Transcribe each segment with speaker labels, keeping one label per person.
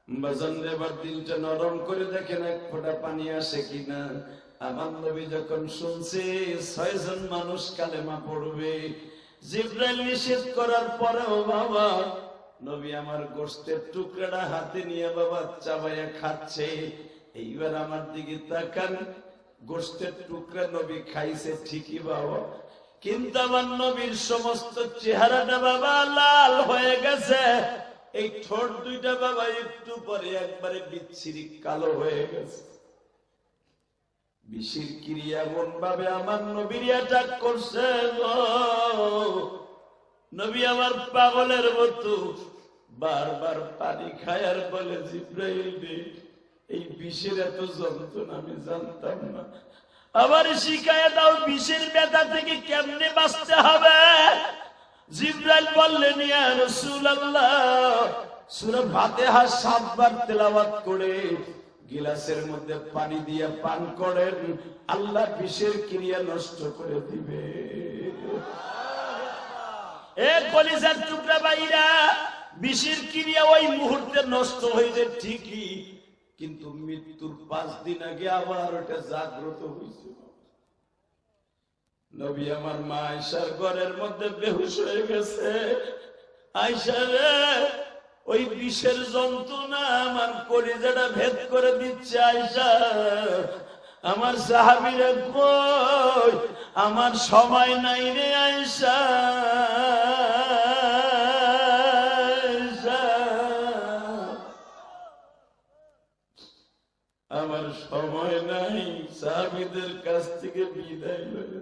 Speaker 1: বাজান এবার দিলটা নরম করে দেখেন এক ফোঁটা পানি আসে কিনা। আমার নবী যখন শুনছে 6 জন মানুষ কালেমা পড়বে, জিবরাইল নিষেধ করার পরেও বাবা নবী আমার গোশতের টুকরাটা হাতে নিয়ে বাবা চাবাইয়া খাচ্ছে। এইবার আমার দিকে তাকান, গোশতের টুকরা নবী খাইছে ঠিকই বাবা, কিন্তু আমার নবীর সমস্ত চেহারাটা বাবা লাল হয়ে গেছে। এই ঠোঁট দুইটা বাবা একটু পরে একবারে বিচ্ছিরি কালো হয়ে গেছে। বিষের ক্রিয়া এমন ভাবে আমার নবীর অ্যাটাক করছে, নবী আমার পাগলের মতো বারবার পানি খায় আর বলে, জিবরাইল রে, এই বিষের এত যন্ত্রণা আমি জানতাম না, আবার শিখায় দাও বিষের ব্যথা থেকে কেমনে বাঁচতে হবে। জিবরাইল বললেন, ইয়া রাসূলুল্লাহ, সূরা ফাতিহা 7 বার তেলাওয়াত করে গিলাসের মধ্যে পানি দিয়ে পান করেন, আল্লাহ বিষের ক্রিয়া নষ্ট করে দিবে। এ কলিজার টুকরা ভাইরা, বিষের ক্রিয়া ওই মুহূর্তে নষ্ট হয়ে যায় ঠিকই, কিন্তু মৃত্যুর 5 দিন আগে আবার ওটা জাগ্রত হয়েছে। নবী আমার মা আয়েশার ঘরের মধ্যে বেহুশ হয়ে গেছে। আয়েশা রে, ওই বিষের যন্ত্রণা আমার কলিজাটা ভেদ করে দিচ্ছে। আয়েশা, আমার সাহাবীরা কই, আমার সময় নাই রে আয়েশা, আমার সময় নাই, সাহাবীদের কাছ থেকে বিদায় লয়ে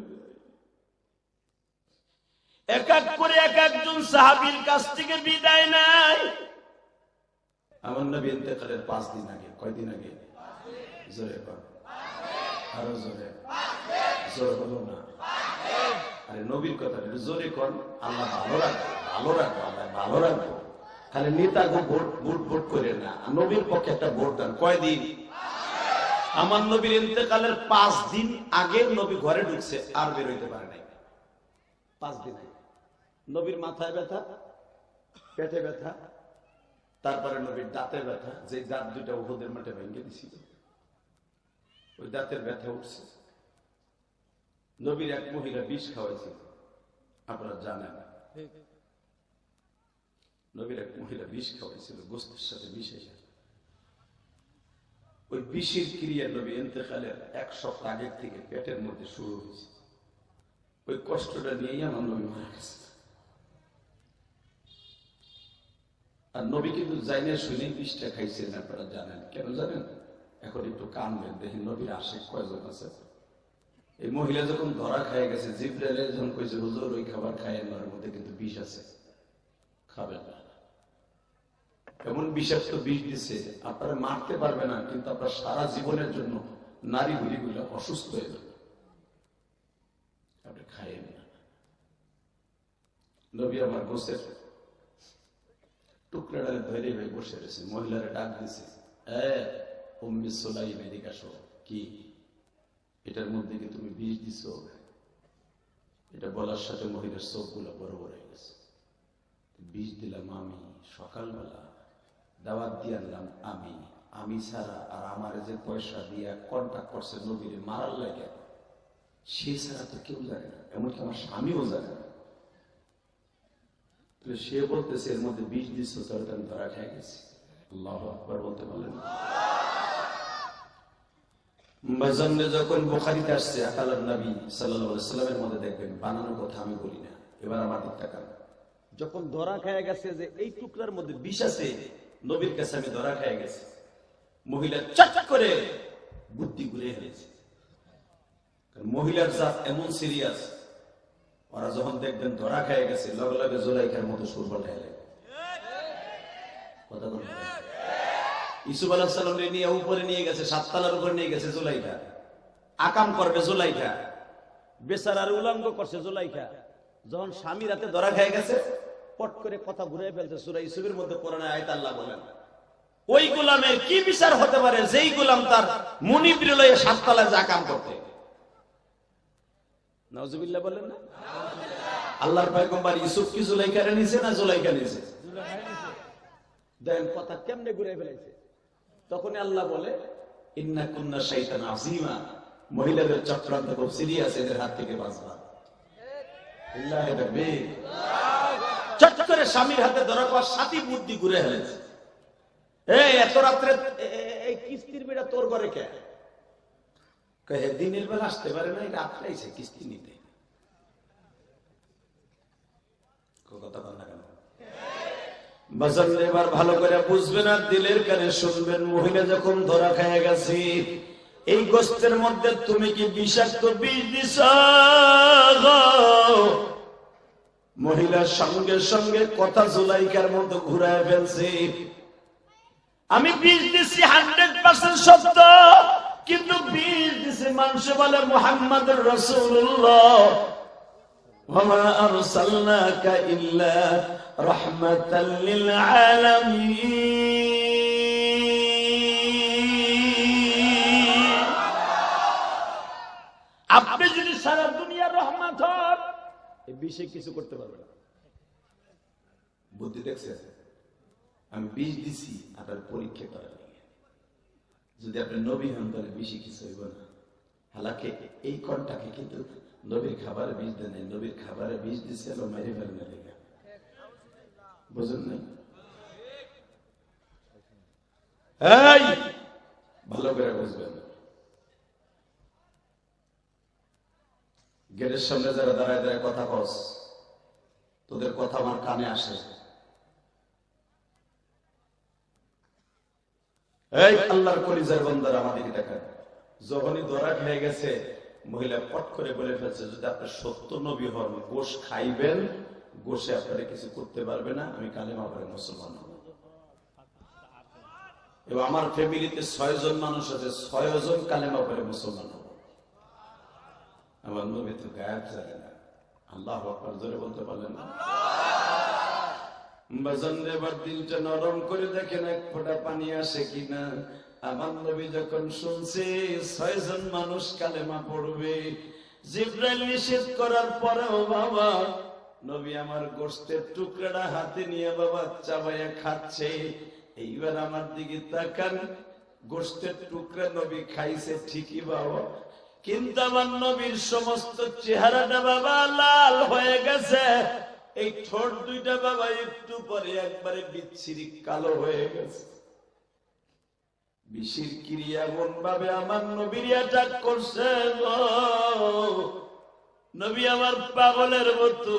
Speaker 1: এক এক করে এক একজন সাহাবীর কাছ থেকে বিদায় নাই। আমার নবী ইন্তেকালের 5 দিন আগে, কয়দিন আগে? জোরে কর, আরো জোরে, জোরে বলো না। আরে নবীর কথা জোরে কর। আল্লাহ ভালো রাখবো, ভালো রাখবো, আল্লাহ ভালো রাখবো। খালি নেতাকে ভোট ভোট করে না, নবীর পক্ষে একটা ভোট দেন। কয়দিন? আমার নবীর ইন্তেকালের 5 দিন আগে নবী ঘরে ঢুকছে, আর বের হইতে পারে নাই। 5 দিন আগে নবীর মাথায় ব্যথা, পেটে ব্যথা, তারপরে নবীর দাঁতে ব্যথা, যে দাঁত দুইটা উহুদের মাঠে ভেঙে দিছিল, ওই দাঁতের ব্যথা উঠছে। নবীর এক মহিলা বিষ খাওয়াইছিল, আপনারা জানেন। নবীর এক মহিলা বিষ খাওয়াইছিল, গোশতের সাথে বিষ এসে। ওই বিষের ক্রিয়া নবী ইন্তেকালের 1 সপ্তাহ আগের থেকে পেটের মধ্যে শুরু হয়েছে। ওই কষ্টটা নিয়েই আমার নবী মারা গেছে। আর নবী কিন্তু জাইনে শুনে বিষটা খাইছেন, আপনারা জানেন। কেন জানেন? এখন একটু কানবেন, দেখেন নবীর আশিক কয়জন আছে। এই মহিলা যখন ধরা খায় গেছে, জিবরাইল যখন কইছে, হুজুর ওই খাবার খায় না, ওর মধ্যে কিন্তু বিষ আছে, খাবেন না। এমন বিষাক্ত বিষ দিছে, আপনারা মারতে পারবে না, কিন্তু আপনার সারা জীবনের জন্য নারী গুলিগুলো অসুস্থ হয়ে যাবে, আপনি খাইয়েন না। নবী আমার গোসের টুকরাটা ধরে হয়ে বসে রয়েছে, মহিলারা ডাক দিছে, উম্মে সুলাইম এদিকে আসো। কি এটার মধ্যে কি তুমি বিষ দিছো? এটা বলার সাথে মহিলার চোখগুলো বড় বড় হয়ে গেছে। বিষ দিলাম আমি, সকালবেলা দাওয়াত দিয়ে আনলাম আমি ছাড়া, আর আমার যে পয়সা দিয়ে কন্ট্যাক্ট করছে নবীর মারার লাগে, সে ছাড়া তো কেউ জানে না, এমনকি আমার স্বামীও জানে না। সে বলতেছে এর মধ্যে বিষ দিচ্ছ, তোর আমি ধরা খেয়ে গেছি। আল্লাহু আকবার বলতে পারলেন। যখন বুখারীতে আসছে আকালার নবী সাল্লাল্লাহু আলাইহি ওয়াসাল্লামের মধ্যে দেখবেন বানানো কথা আমি বলি না। এবার আমার দিক তাকান, যখন ধরা খেয়ে গেছে যে এই টুকরার মধ্যে বিষ আছে, নবীর কাছে আমি ধরা খেয়ে গেছি, মহিলা চট করে বুদ্ধি ঘুরে ফেলেছে। মহিলার জাত এমন সিরিয়াস, ওরা যখন দেখবেন ধরা খেয়ে গেছে, লগে লগে জুলাইখার মতো সুর পাল্টাইলেন। কথা বলতে ইউসুফ আলাইহিস সালাম নিয়ে উপরে নিয়ে গেছে, 7 তলার উপরে নিয়ে গেছে জুলাইখা, আকাম করবে জুলাইখা, বেচারার উলঙ্গ করছে জুলাইখা। যখন স্বামী রাতে ধরা খেয়ে গেছে, পট করে কথা ঘুরে ফেলছে। সূরা ইউসুফের মধ্যে কোরআনে আয়াত আল্লাহ বলেন, ওই গোলামের কি বিচার হতে পারে যেই গোলাম তার মুনিবরে লয়ে 7 তলায় যা কাম করতে। নাউজুবিল্লাহ বলেন না। আল্লাহর পয়গম্বর ইউসুফ কি জুলাইখারে নিছে না জুলাইখা নিছে? দেখেন কথা কেমনে ঘুরে ফেলেছে। তখন আল্লাহ বলে ইন্না কুন্না শাইতান আযীমা, মহিলাদের চক্রান্ত খুব সিরিয়াস, এদের হাত থেকে বাঁচবা। আল্লাহু তাকবীর। চট করে স্বামীর হাতে ধরা পর সাথী বুদ্ধি ঘুরে ফেলেছে। এই এত রাত্রে এই কিস্তির বেড়া তোর ঘরে কে? কহে দিনের বেলা আসতে পারে না, রাত্রে এসে কিস্তি নিতে। কথা বল না কেন? বাজার এবার ভালো করে বুঝবেন আর দিলের কানে শুনবেন। মহিলা যখন ধরা খেয়ে গেছে, এই গোস্তের মধ্যে তুমি কি বিষাক্ত বিষ দিছ? মহিলার সঙ্গে সঙ্গে কথা জুলাইকার মতো ঘুরায় ফেলছে। আমি বিষ দিছি 100% সত্য, কিন্তু বিষ দিছে মানুষ বলে মুহাম্মদুর রাসূলুল্লাহ, ওয়া মা আরসালনাকা ইল্লা রাহমাতাল লিল আলামিন। আপনি যদি সারা দুনিয়ার রহমত হন, এই বিষে কিছু করতে পারবে না। বুদ্ধি দেখছে? আমি বিষ দিছি আপনার পরীক্ষা করার লাগে। যদি আপনি নবী হন তাহলে বেশি কিছু হইব না। হালাকে এই কনটাকে কিন্তু নবীর খাবারে বিষ দেন নাই, নবীর খাবারে বিষ দিচ্ছে আলো মেরে ফেলনে লেগে। বুঝুন নাই? এই ভালো করে বুঝবেন। গেটের সামনে যারা দাঁড়ায় দাঁড়ায় কথা কস, তোদের কথা আমার কানে আসে। এই আল্লাহর কলিজার বান্দারা আমাদেরকে দেখেন, যখনই ধরা খেয়ে গেছে মহিলা পট করে বলে ফেলছে, যদি আপনি সত্য নবী হন, গোশ খাইবেন, গোশে আপনারা কিছু করতে পারবে না, আমি কালেমা পড়ে মুসলমান হব। এবং আমার ফ্যামিলিতে 6 জন মানুষ আছে, 6 জন কালেমা পড়ে মুসলমান হব। আমার নবী তো গায়েব জানে না। আল্লাহু আকবার জোরে বলতে পারলেন না? বাজান এবার দিলটা নরম করে দেখেন এক ফোঁটা পানি আসে কিনা। আমার নবী যখন শুনছে 6 জন মানুষ কালেমা পড়বে, জিবরাইল নিষেধ করার পরেও বাবা নবী আমার গোশতের টুকরাটা হাতে নিয়ে বাবা চাবাইয়া খাচ্ছে। এইবার আমার দিকে তাকান, গোশতের টুকরা নবী খাইছে ঠিকই বাবা, কিন্তু আমার নবীর সমস্ত চেহারাটা বাবা লাল হয়ে গেছে। এই ঠোঁট দুইটা বাবা একটু পরে একবারে বিচ্ছিরি কালো হয়ে গেছে। বিষের ক্রিয়া এমন ভাবে আমার নবীর অ্যাটাক করছে, নবী আমার পাগলের মতো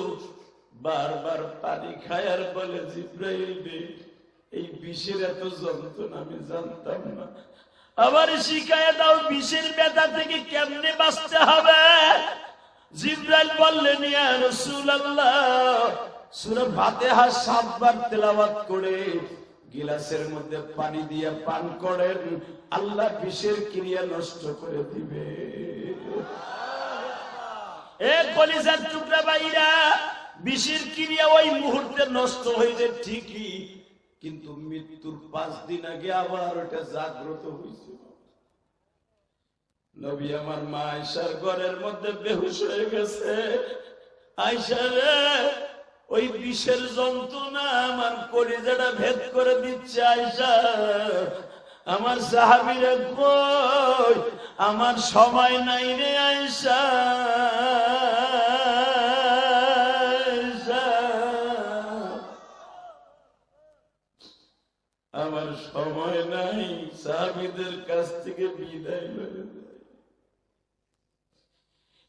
Speaker 1: বারবার পানি খায় আর বলে, জিবরাইল এই বিষের এত যন্ত্রণা আমি জানতাম না, আবার শিখায় দাও বিষের ব্যথা থেকে কেমনে বাঁচতে হবে। জিবরাইল বললেন, ইয়া রাসূলুল্লাহ, সূরা ফাতিহা 7 বার তেলাওয়াত করে গিলাসের মধ্যে পানি দিয়ে পান করেন, আল্লাহ বিষের ক্রিয়া নষ্ট করে দিবে। এ কলিজার টুকরা ভাইরা, বিষের ক্রিয়া ওই মুহূর্তে নষ্ট হয়ে যায় ঠিকই, কিন্তু মৃত্যুর 5 দিন আগে আবার ওটা জাগ্রত হয়েছে। নবী আমার মা আয়েশার ঘরের মধ্যে বেহুশ হয়ে গেছে। আয়েশা রে, ওই বিষের যন্ত্রণা আমার কলিজাটা ভেদ করে দিচ্ছে। আয়েশা, আমার সাহাবীরা কই, আমার সময় নাই রে আয়েশা, আমার সময় নাই, সাহাবীদের কাছ থেকে বিদায় লয়ে যায়।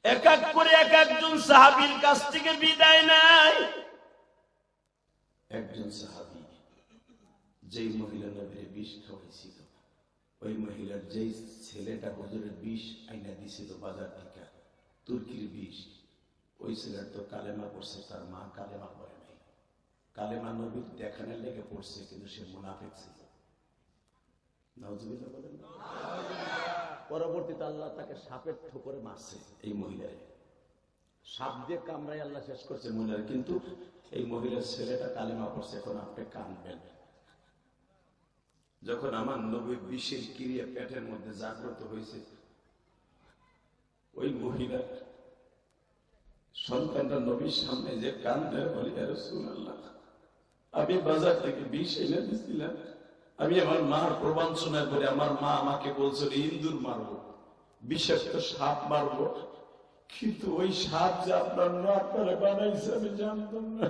Speaker 1: এক এক করে এক একজন সাহাবীর কাছ থেকে বিদায় নাই। একজন সাহাবী যেই মহিলা নবীর বিষ খাওয়াইছিল, ওই মহিলার যেই ছেলেটা হুজুরের বিষ আইনা দিছিল বাজার থেকে, তুর্কির বিষ, ওই ছেলের তো কালেমা পড়ছে, তার মা কালেমা পড়ে নাই। কালেমা নবীর দেখানোর লেগে পড়ছে, কিন্তু সে মুনাফিক ছিল। নাউজুবিল্লাহ বলেন। পরবর্তীতে আল্লাহ তাকে সাপের ঠোকরে মারছে। এই মহিলার সাপ দিয়ে কামড়াই আল্লাহ শেষ করছে মহিলার, কিন্তু এই মহিলার ছেলেটা কালেমা পড়ছে। এখন আপনি কানবেন, যখন আমার নবীর বিষের ক্রিয়া পেটের মধ্যে জাগ্রত হয়েছে, ওই মহিলা সন্তানটা নবীর সামনে যে কান্দে, বলি ইয়া রাসূলুল্লাহ, আমি বাজার থেকে বিষ এনে দিয়েছিলাম। আমি আমার মার প্রবঞ্চনায় করে আমার মা আমাকে বলছিল ইন্দুর মারবো, বিষাক্ত সাপ মারবো, কিন্তু ওই সাপ যে আপনার মা আপনারা বানাইছে আমি জানতাম না।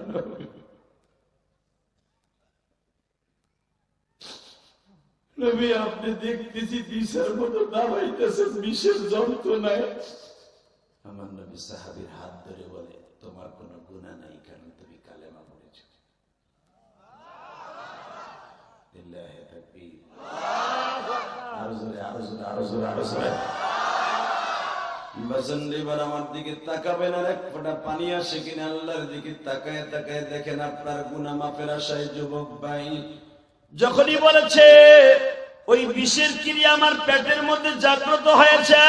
Speaker 1: নবী আপনি দেখতেছি বিষের মতো দাবাইতেছেন, বিষের যন্ত্রণায়। আমার নবী সাহাবীর হাত ধরে বলে তোমার কোনো গুনাহ নাই, কারণ তুমি কালেমা পড়েছো। লিল্লাহি তাকবীর। আরো জোরে, আরো জোরে, আরো জোরে, আরো জোরে। এবার আমার দিকে তাকাবেন, আর এক ফোঁটা পানি আসে কিনা আল্লাহর দিকে তাকায় তাকায় দেখেন আপনার গুনাহ মাফের আশায় যুবক ভাই যখনই বলেছে ওই বিষের ক্রিয়া আমার পেটের মধ্যে জাগ্রত হয়েছে,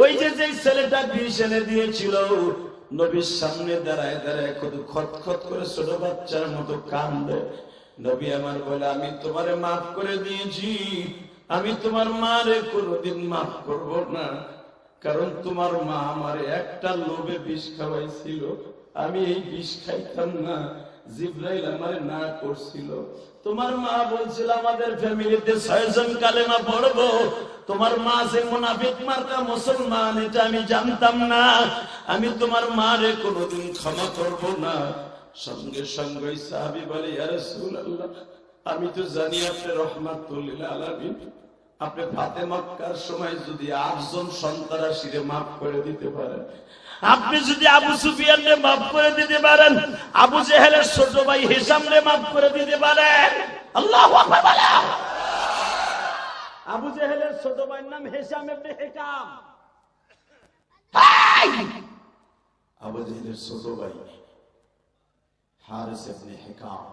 Speaker 1: ওই যে ছেলেটা বিষ এনে দিয়েছিল নবীর সামনে দাঁড়ায় দাঁড়ায় কত খতখত করে ছোট বাচ্চার মতো কান্দে। নবী আমার বলে আমি তোমারে মাফ করে দিয়েছি, আমি তোমার মারে কোনোদিন মাফ করব না, কারণ তোমার মা আমার একটা লোভে বিষ খাওয়াইছিল, আমি এই বিষ খাইতাম না, জিবরাইল আমারে না করছিল। তোমার মা বলছিল আমাদের ফ্যামিলিতে 6 জন কালেমা পড়বো, তোমার মা যে মুনাফিক মার্কা মুসলমান এটা আমি জানতাম না, আমি তোমার মারে কোনোদিন ক্ষমা করব না। সঙ্গে সঙ্গে সাহাবী বলে ইয়া রাসূলুল্লাহ আমি তো জানি আপনি রহমাতুল লিল আলামিন, আপনি ফাতে মক্কার সময় যদি 8 জন সন্ত্রাসীরে মাফ করে দিতে পারেন, আপনি যদি আবু সুফিয়ানকে মাফ করে দিতে পারেন, আবু জেহেলের ছোট ভাই হিশামকে মাফ করে দিতে পারেন। আল্লাহু আকবার বলা। আবু জেহেলের ছোট ভাইয়ের নাম হিশাম ইবনে হিকাম। আবু জেহেলের ছোট ভাই হারিস ইবনে হিকাম,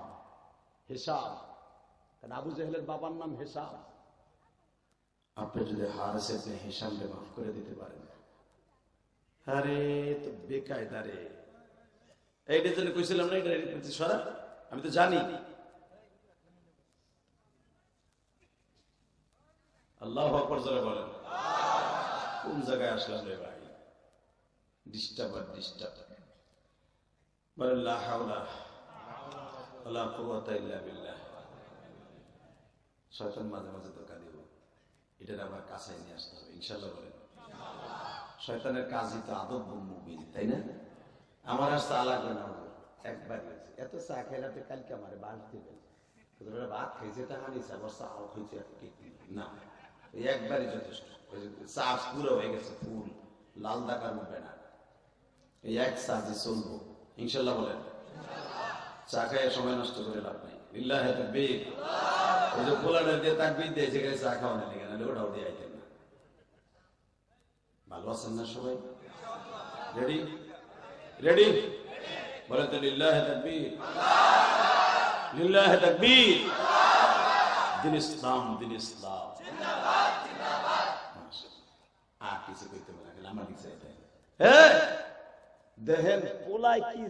Speaker 1: হিশাম, কারণ আবু জেহেলের বাবার নাম হিশাম। আপনি যদি হারিস ইবনে হিশামকে মাফ করে দিতে পারেন, আরে তো বেকায়দা রে। এইটার জন্য কইছিলাম না এটা সরা, আমি তো জানি। আল্লাহু আকবার জোরে বলেন। কোন জায়গায় আসলাম রে ভাই? ডিস্টার্ব আর ডিস্টার্ব। বলেন লা হাওলা ওয়ালা কুওয়াতা ইল্লা বিল্লাহ। শয়তান মাঝে মাঝে ধোঁকা দিব, এটা আবার কাছে নিয়ে আসতে হবে ইনশাআল্লাহ। বলেন শয়তানের কাজই তো আদব মুমিন, তাই না? আমার আর চা লাগবে না, একবার এত চা খেলাতে কালকে আমার বাস দিবেন, ভাত খাইছে তা হানিছে, আবার চাও খাইছে না, এই একবারই যথেষ্ট। চা পুরো হয়ে গেছে, ফুল লাল দাকার উঠবে না, এই এক চা যে চলবো ইনশাল্লাহ। বলেন চা খাইয়ে সময় নষ্ট করে লাভ নাই। লিল্লাহি তাকবীর। ওই যে পোলাটা দিয়ে তাকবীর দিয়েছে চা খাওয়া না লেগে, নাহলে ওটাও দিয়ে আইতেন না। ভালো আছেন না সবাই? রেডি রেডি বলে তো লিল্লাহি তাকবীর, লিল্লাহি তাকবীর। দিন ইসলাম, দিন ইসলাম জিন্দাবাদ, জিন্দাবাদ। আর কিছু কইতে বলা গেল আমার দিকে চাইতে। হ্যাঁ দেখেন পোলাই কি,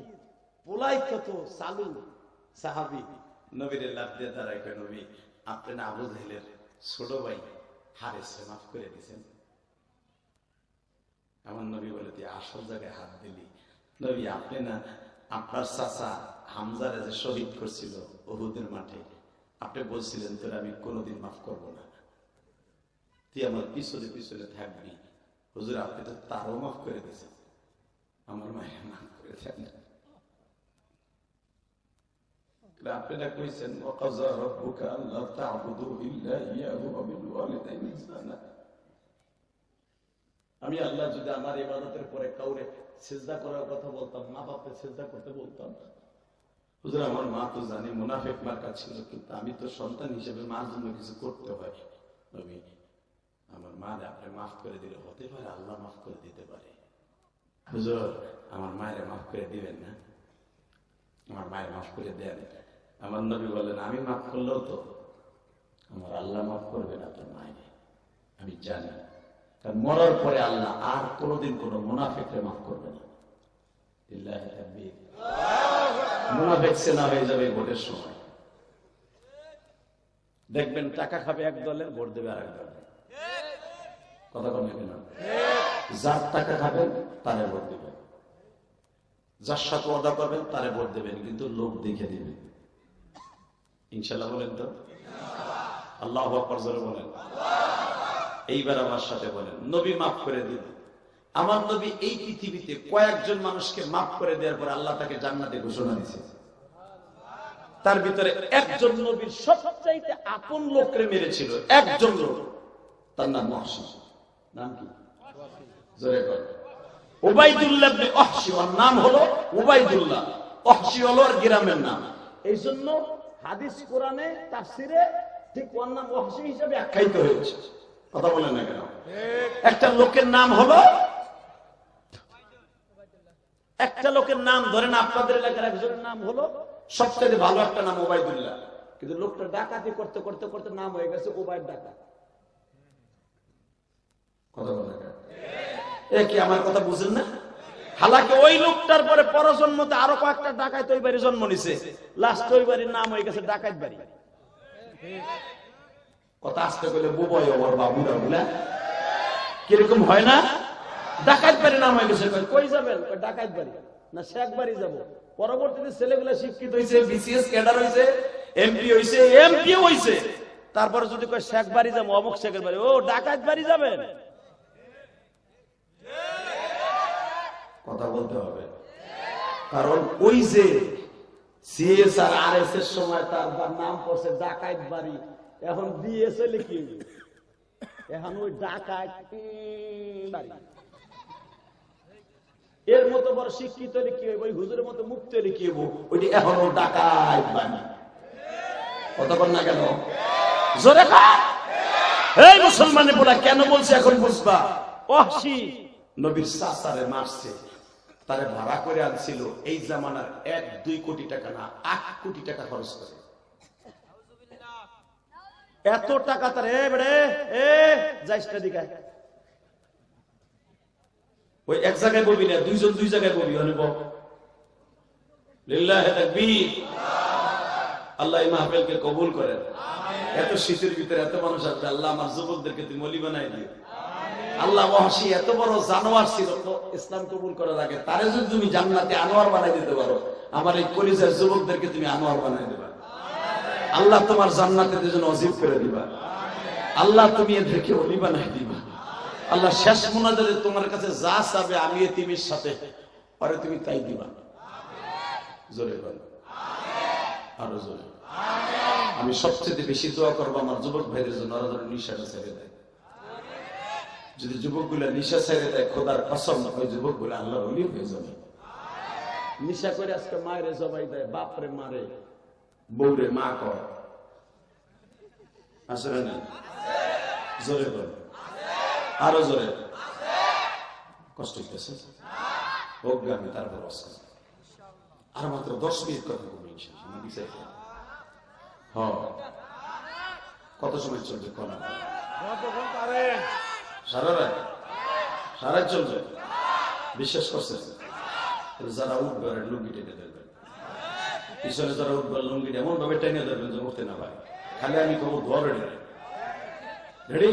Speaker 1: পোলাই কত চালু সাহাবী। নবীর লাভ দিয়ে দাঁড়ায় কয় নবী আপনি না আবু জাহেলের ছোট ভাই হারিসকে মাফ করে দিয়েছেন। আমার নবী বলে তুই আসল জায়গায় হাত দিলি। নবী আপনি না আপনার চাচা হামজারে যে শহীদ করছিল উহুদের মাঠে, আপনি বলছিলেন তোর আমি কোনোদিন মাফ করব না, তুই আমার পিছনে পিছনে থাকবি। হুজুর আপনি তো তারও মাফ করে দিয়েছেন, আমার মায়ের মাফ করে দেন। আপনি না কইছেন ওয়াকাযা রাব্বুকা আল্লা তা'বুদু ইল্লা ইয়্যাহু ওয়া বিল ওয়ালিদাইনি ইহসানা। আমি আল্লাহ যদি আমার ইবাদতের পরে কাউরে সিজদা করার কথা বলতাম, মা বাপকে সিজদা করতে বলতাম, হুজুর আমার মা তো জানি মুনাফিক মার্কা ছিল, কিন্তু আমি তো সন্তান হিসেবে মার জন্য কিছু করতে হয়। নবী আমার মারে আপনি মাফ করে দিলে হতে পারে আল্লাহ মাফ করে দিতে পারে। হুজুর আমার মায়ের মাফ করে দিবেন না? আমার মায়ের মাফ করে দেন। আমার নবী বলেন আমি মাফ করলেও তো আমার আল্লাহ মাফ করবে না তোর মায়ের, আমি জানি। কারণ মরার পরে আল্লাহ আর কোনোদিন কোন মুনাফিককে মাফ করবে না। লিল্লাহি তাকবীর। মুনাফিক সেনা হয়ে যাবে ভোটের সময়, দেখবেন টাকা খাবে এক দলের, ভোট দেবে আর এক দলের। কথা বলেন কেন? যার টাকা খাবেন তারে ভোট দেবেন, যার সাথে ওয়াদা করবেন তারে ভোট দেবেন, কিন্তু লোক দেখে দিবেন। ইনশাল্লাহ বলেন তো, আল্লাহু আকবার জোরে বলেন। এইবার আমার সাথে বলেন, নবী মাফ করে দিল। আমার নবী এই পৃথিবীতে কয়েকজন মানুষকে মাফ করে দেওয়ার পর আল্লাহ তাকে জান্নাতে ঘোষণা দিয়েছে। তার ভিতরে একজন নবীর সবচাইতে আপন লোককে মেরেছিল, একজন লোক, তার নাম ওয়াহশী। নাম কি? জোরে বলেন। উবাইদুল্লাহ ইবনে ওয়াহশী, ওর নাম হলো উবাইদুল্লাহ। ওয়াহশী হলো ওর গ্রামের নাম। এই জন্য হাদিস কোরআনে তাফসিরে ঠিক ওর নাম ওয়াহশী হিসেবে আখ্যায়িত হয়েছে। কথা বলেন না কেন? একটা লোকের নাম হলো, একটা লোকের নাম ধরেন আপনাদের এলাকার একজনের নাম হলো সবচেয়ে ভালো একটা নাম উবাইদুল্লাহ, কিন্তু লোকটা ডাকাতি করতে করতে করতে নাম হয়ে গেছে উবাইদ ডাকাত। কথা বলেন না? এ কি আমার কথা বুঝেন না? হালাকি ওই লোকটার পরে পরজন্মতে আরো কয়েকটা ডাকাত ওই বাড়ি জন্ম নিছে, লাস্ট ওই বাড়ির নাম হয়ে গেছে ডাকাত বাড়ি। কথা আসতে গেলে বুবয় ওর বাবুরা বলে কিরকম হয় না? ডাকাত বাড়ি নাম হয়ে গেছে। কই যাবেন? ডাকাত বাড়ি না শেখ বাড়ি যাব। পরবর্তীতে ছেলেগুলা শিক্ষিত হয়েছে, বিসিএস ক্যাডার হয়েছে, এমপি হয়েছে, এমপি হয়েছে, তারপরে যদি কয় শেখ বাড়ি যাবো, অমুক শেখের বাড়ি, ও ডাকাত বাড়ি যাবেন। কথা বলতে হবে, কারণ ওই যে সিএস আর আরএস এর সময় তার নাম পড়ছে ডাকাত বাড়ি, এখন দিয়েছে লিখি, এখন ওই ডাকাত বাড়ি। এর মতো বড় শিক্ষিত কি হইব, ওই হুজুরের মতো মুক্ত কি হইব, ওইটি এখনো ডাকাত বাণী। কতক্ষণ না কেন? জোরে খা। এই মুসলমানের পোলা কেন বলছে এখন বুঝবা। ওয়াহশী নবীর চাচারে মারছে, তারে ভাড়া করে আনছিল এই জামানার 1-2 কোটি টাকা না, 8 কোটি টাকা খরচ করে। এত টাকা তার যাইসটা দিকে ওই এক জায়গায় বলবি না, দুইজন দুই জায়গায় বলবি। লিল্লাহি তাকবীর। আল্লাহ এই মাহফিলকে কবুল করেন। এত শীতের ভিতরে এত মানুষ আসবে, আল্লাহ আমার যুবকদেরকে তুমি ওলি বানাই দিও। আল্লাহ ওয়াহশী এত বড় জানোয়ার ছিল, তো ইসলাম কবুল করার আগে তারে যদি তুমি জান্নাতে আনোয়ার বানাই দিতে পারো, আমার এই কলিজার যুবকদেরকে তুমি আনোয়ার বানাই দিবা। আল্লাহ তোমার জান্নাতে যেন অজিব করে দিবা। আল্লাহ তুমি এদেরকে ওলি বানাই দিবা। আল্লাহ শেষ মুনাজাতে তোমার কাছে যা চাবে আমি এতিমের সাথে পরে তুমি তাই দিবা। জোরে বলো, আরো জোরে। আমি সবচেয়ে বেশি দোয়া করবো আমার যুবক ভাইদের জন্য, ওরা যেন নিশাটা ছেড়ে দেয়। যদি যুবকগুলা নিশা ছেড়ে দেয়, খোদার কসম ওই যুবকগুলা আল্লাহর ওলি হয়ে যাবে। নিশা করে আজকে মায়ের জবাই দেয়, বাপরে মারে, বউরে মা কর, আসলে না? জোরে বলো, আরো জোরে। কষ্ট হইতেছে হোক আমি তারপর আর মাত্র 10 মিনিট কথা বলবো। কত সময় চলছে? সারা রাত, সারা চলছে। বিশ্বাস করছে? যারা উঠবে লুঙ্গি টেনে ধরবেন, পিছনে যারা উঠবে লুঙ্গি এমন ভাবে টেনে ধরবেন যে উঠতে না পারে। খালি আমি কবো ধরে রেডি।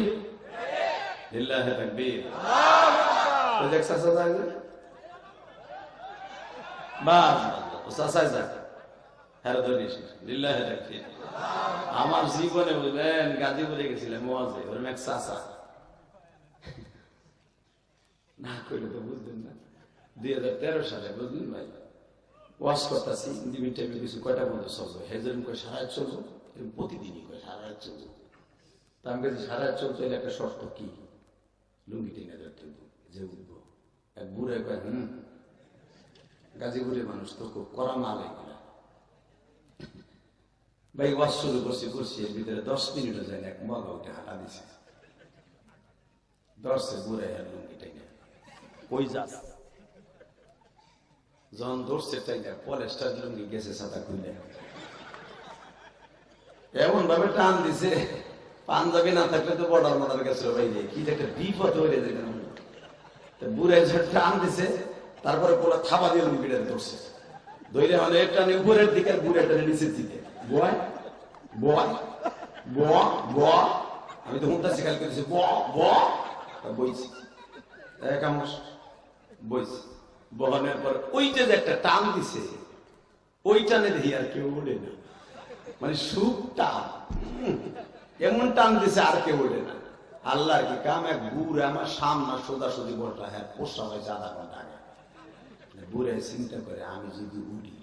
Speaker 1: লিল্লাহি তাকবীর। আমার জীবনে বুঝলেন গাজীপুরে গেছিলাম ওয়াজে, ওরম এক চাচা না করলে তো বুঝলেন না। 2013 সালে বুঝলেন ভাই, ওয়াজ করতেছি ইন্দিমি টাইমে কিছু কয়টা মধ্যে চলবে, হেজেন কয় সারা রাত চলবো, প্রতিদিনই কয় সারা রাত চলবো। তা আমি কাছে সারা রাত চলতে হলে একটা শর্ত কি, লুঙ্গি টেনে ধরতে যে উঠবো। এক বুড়ে কয় গাজীপুরের মানুষ তো খুব কড়া মাল এগুলা। ভাই ওয়াজ শুরু করছি এর ভিতরে 10 মিনিটও যায় না, এক মগা উঠে হাঁটা দিছে, ধরছে বুড়ে লুঙ্গি টেনে। কই যাস? যখন ধরছে টাইনা পলেস্টার লুঙ্গি গেছে ছাতা খুলে, এমন ভাবে টান দিছে পাঞ্জাবি না থাকলে তো বর্ডার মর্ডার গেছে বাইরে, কি একটা বিপদ হয়ে যায়। বুড়ে টান দিছে, তারপরে পুরো থাবা দিয়ে লুঙ্গিটা ধরছে, ধরে মানে একটা উপরের দিকে, বুড়ে একটা নিচের দিকে। বয় বয় বয়, আমি তো হুঁটা শিকাল করেছি, বইছি বইছি। বহানের পর ওইটা যে একটা টান দিছে, ওই টানে দেখি আর কেউ উঠে না। মানে সুখ টান, এমন টান দিছে আর কেউ ওঠে না। আল্লাহর কি কাম, এক বুড়ে আমার সামনা সোজাসুজি বলটা, হ্যাঁ পোষা হয়েছে আধা ঘন্টা আগে। বুড়ে চিন্তা করে আমি যদি উঠি,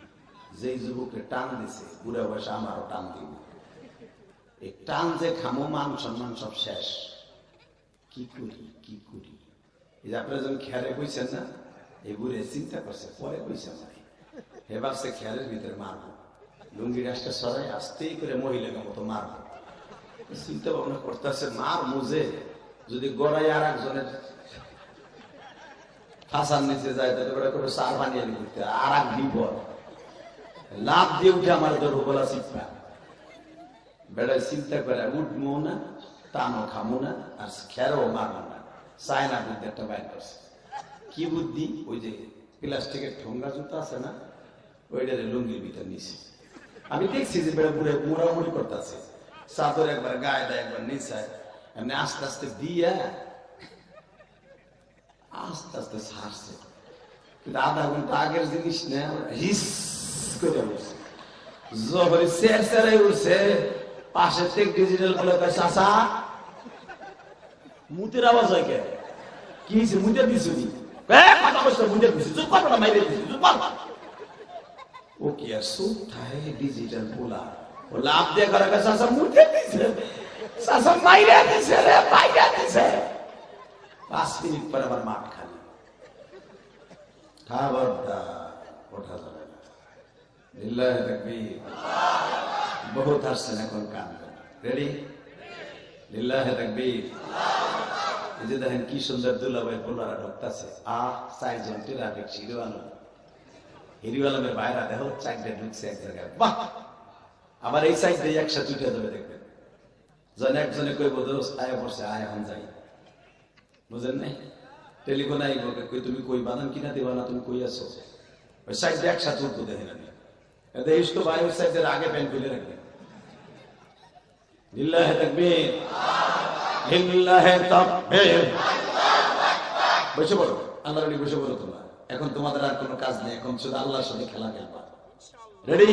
Speaker 1: যেই যুবকে টান দিছে বুড়ে বয়সে আমারও টান দিব, এই টান যে খামো মান সম্মান সব শেষ। কি করি কি করি? এই যে আপনারা যখন খেয়ালে কইছেন না, এই বুড়ে চিন্তা করছে, পরে কইছে মানে হে ভাবছে খেয়ালের ভিতরে মারবো, লুঙ্গি রাস্তা সরাই আস্তেই করে মহিলাকে মতো মারবো। চিন্তা ভাবনা করতেছে মার মুজে যদি গড়াই আর একজনের ফাঁসার নিচে যায় তাহলে ওরা করে সার বানিয়ে দিতে আর এক বিপদ, লাভ দিয়ে উঠে আমার ধরো বলা শিখবা। বেড়ায় চিন্তা করে উঠবো না, টানো খামো না, আর খেরও মারবো না, চায়না বুদ্ধি একটা বাইর করছে। কি বুদ্ধি? ওই যে প্লাস্টিকের ঠোঙ্গা জুতা আছে না, ওইটা লুঙ্গির ভিতর নিছে। আমি দেখছি যে বেড়া বুড়ে মোড়ামুড়ি করতেছে, চাদর একবার গায়ে দেয় একবার নিচায়, এমনি আস্তে আস্তে দিয়ে আস্তে আস্তে ছাড়ছে। কিন্তু আধা ঘন্টা আগের জিনিস না, হিস করে উঠছে, জহরে সের সেরে উঠছে। পাশের থেকে ডিজিটাল বলে চাষা মুতের আওয়াজ হয় কে? কি হয়েছে? মুতে দিস মুতে দিস, মাইরে দিস। ও কি আর সুখ থাকে ডিজিটাল বলা, ও লাভ দিয়ে করে চাষা মুতে দিছে, চাষা মাইরে দিছে রে, মাইরে দিছে। 5 মিনিট পর আবার মাঠ খালি, খবরদার ওঠা যাবে না। লিল্লাহি তাকবীর। বহুত হাসছেন, এখন কান রেডি? লিল্লাহি তাকবীর। এই যে দেখেন কি সুন্দর দুলাভাই পোলারা ঢুকতেছে। চারজন ট্রাফিক হিরো আলম, হিরো আলমের বাইরা দেখো 4টা ঢুকছে এক জায়গায়, বাহ। আবার এই সাইড দিয়ে একসাথে উঠে যাবে, দেখবেন জন একজনে কইব দোস্ত আয়া পড়ছে, আয় এখন যাই। বুঝেন নাই? টেলিফোন আইব, কই তুমি কই বানান কিনা দেবা না, তুমি কই আছো? ওই সাইড দিয়ে একসাথে উঠবো, দেখেন আমি দেখিস তো ভাই, ওই সাইডের আগে প্যান্ট খুলে রাখবেন। লিল্লাহি তাকবীর, লিল্লাহি তাকবীর। বসে বলো, আল্লাহর রানী বসে বলো। তোমরা এখন তোমাদের আর কোনো কাজ নেই, এখন শুধু আল্লাহর সাথে খেলা খেলবা। রেডি?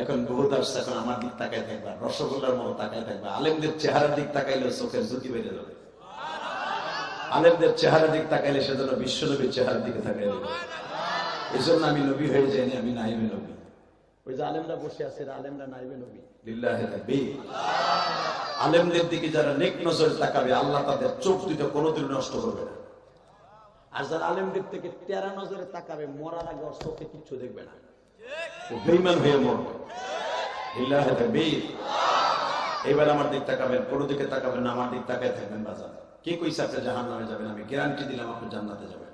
Speaker 1: এখন বহুত আসছে, এখন আমার দিক তাকায় থাকবা, রসগোল্লার মতো তাকায় থাকবা। আলেমদের চেহারার দিক তাকাইলে চোখের জ্যোতি বেড়ে যাবে। আলেমদের চেহারার দিক তাকাইলে সেজন্য বিশ্বনবীর চেহারার দিকে তাকাই দেবে। এই জন্য আমি নবী হয়ে যাইনি, আমি নাইবে নবী। ওই যে আলেমরা বসে আছে, আলেমরা নাইবে নবী। লিল্লাহি তাকবীর। আলেমদের দিকে যারা নেক নজর তাকাবে, আল্লাহ তাদের চোখ দুটো কোনোদিন নষ্ট করবে না। আর যারা আলেমদের থেকে তেরা নজরে তাকাবে, মরার আগে ওর চোখে কিচ্ছু দেখবে না, ও বেঈমান হয়ে মরবে। লিল্লাহি তাকবীর। এবার আমার দিক তাকাবেন, কোনো দিকে তাকাবেন না, আমার দিক তাকায় থাকবেন। বাজার কে কইছে আপনি জাহান্নামে যাবেন? আমি গ্যারান্টি দিলাম আপনি জান্নাতে যাবেন।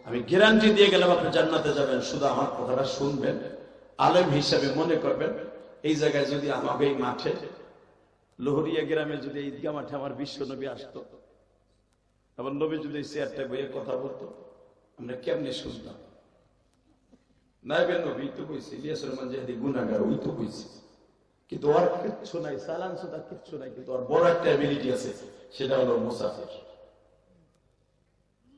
Speaker 1: আমি গ্যারান্টি দিয়ে গেলাম আপনি জান্নাতে যাবেন। শুধু আমার কথাটা শুনবেন, আলেম হিসাবে মনে করবেন। এই জায়গায় যদি আমাকে এই মাঠে লোহরিয়া গ্রামে যদি ঈদগাহ মাঠে আমার বিশ্ব নবী আসতো, আবার নবী যদি চেয়ারটা বইয়ে কথা বলতো, আমরা কেমনে শুনতাম? নাইবেন নবী তো কইছে, ইলিয়াস রহমান যেহেতু গুনাহগার, ওই তো কইছে, কিন্তু ওর কিচ্ছু নাই, সালান সুদা কিচ্ছু নাই, কিন্তু ওর বড় একটা এবিলিটি আছে, সেটা হলো মুসাফির।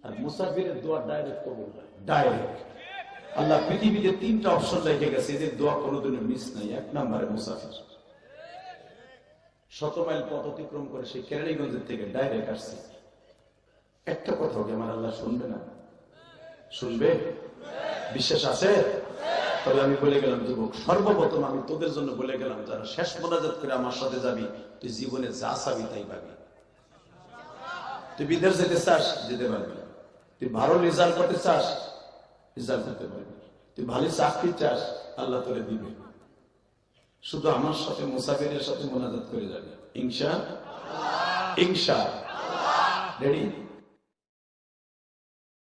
Speaker 1: আর মুসাফিরের দোয়া ডাইরেক্ট কবুল হয়, ডাইরেক্ট। আল্লাহ পৃথিবীতে 3টা অপশন রেখে গেছে, এদের দোয়া কোনোদিনও মিস নাই। 1 নম্বরে মুসাফির, 100 মাইল পথ অতিক্রম করে সেই কেরানীগঞ্জের থেকে ডাইরেক্ট আসছে। একটা কথা কি আমার আল্লাহ শুনবে না? শুনবে? বিশ্বাস আছে? তবে আমি বলে গেলাম যুবক, সর্বপ্রথম আমি তোদের জন্য বলে গেলাম, যারা শেষ মোনাজাত করে আমার সাথে যাবি, তুই জীবনে যা চাবি তাই পাবি। তুই বিদেশ যেতে চাস, যেতে পারবি। তুই ভালো রেজাল্ট করতে চাস, রেজাল্ট করতে পারবি। তুই ভালো চাকরি চাস, আল্লাহ তোরে দিবে। শুধু আমার সাথে মুসাফিরের সাথে মোনাজাত করে যাবে, ইনশাআল্লাহ। ইনশাআল্লাহ। রেডি?